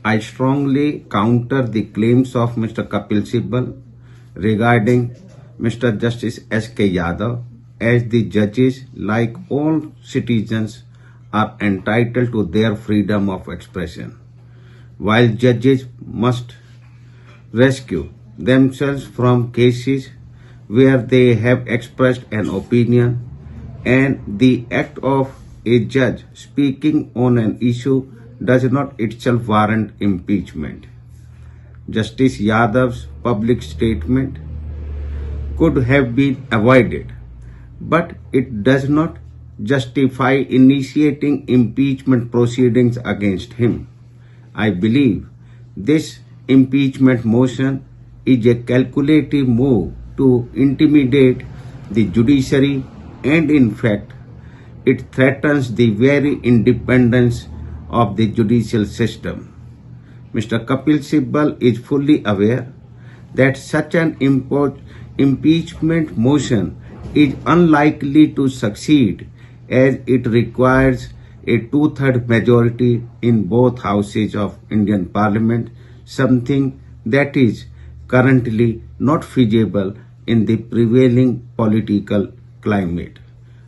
I strongly counter the claims of Mr. Kapil Sibal regarding Mr. Justice S.K. Yadav, as the judges, like all citizens, are entitled to their freedom of expression. While judges must rescue themselves from cases where they have expressed an opinion, and the act of a judge speaking on an issue does not itself warrant impeachment. Justice Yadav's public statement could have been avoided, but it does not justify initiating impeachment proceedings against him. I believe this impeachment motion is a calculative move to intimidate the judiciary, and in fact, it threatens the very independence of the judicial system. Mr. Kapil Sibal is fully aware that such an impeachment motion is unlikely to succeed, as it requires a 2/3 majority in both houses of Indian Parliament, something that is currently not feasible in the prevailing political climate.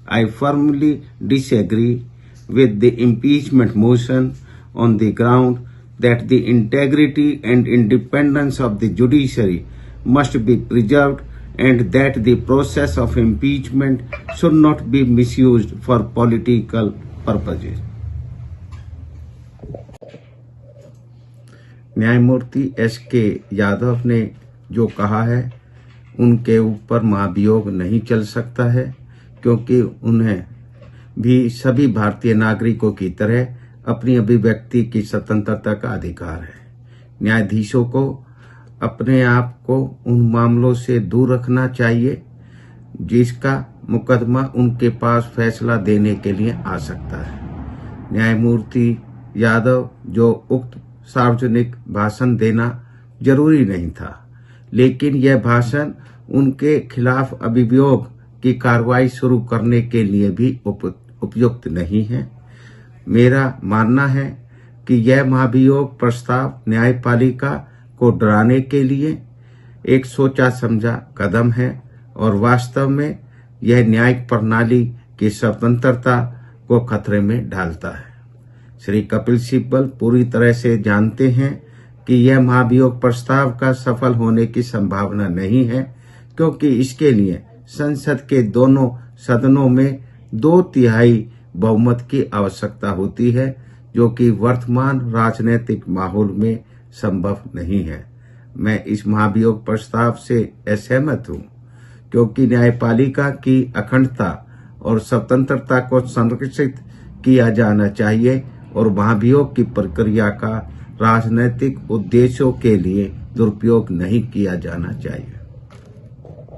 I firmly disagree with the impeachment motion on the ground that the integrity and independence of the judiciary must be preserved, and that the process of impeachment should not be misused for political purposes. न्यायमूर्ति S.K. Yadav ने जो कहा है उनके ऊपर महाभियोग नहीं चल सकता है, क्योंकि उन्हें भी सभी भारतीय नागरिकों की तरह अपनी अभिव्यक्ति की स्वतंत्रता का अधिकार है। न्यायाधीशों को अपने आप को उन मामलों से दूर रखना चाहिए जिसका मुकदमा उनके पास फैसला देने के लिए आ सकता है। न्यायमूर्ति यादव जो उक्त सार्वजनिक भाषण देना जरूरी नहीं था, लेकिन यह भाषण उनके खिलाफ अभियोग की कार्रवाई शुरू करने के लिए भी उपयुक्त नहीं है। मेरा मानना है कि यह महाभियोग प्रस्ताव न्यायपालिका को डराने के लिए एक सोचा समझा कदम है, और वास्तव में यह न्यायिक प्रणाली की स्वतंत्रता को खतरे में डालता है। श्री कपिल सिब्बल पूरी तरह से जानते हैं कि यह महाभियोग प्रस्ताव का सफल होने की संभावना नहीं है, क्योंकि इसके लिए संसद के दोनों सदनों में 2/3 बहुमत की आवश्यकता होती है, जो कि वर्तमान राजनीतिक माहौल में संभव नहीं है। मैं इस महाभियोग प्रस्ताव से असहमत हूं, क्योंकि न्यायपालिका की अखंडता और स्वतंत्रता को संरक्षित किया जाना चाहिए, और महाभियोग की प्रक्रिया का राजनीतिक उद्देश्यों के लिए दुरुपयोग नहीं किया जाना चाहिए।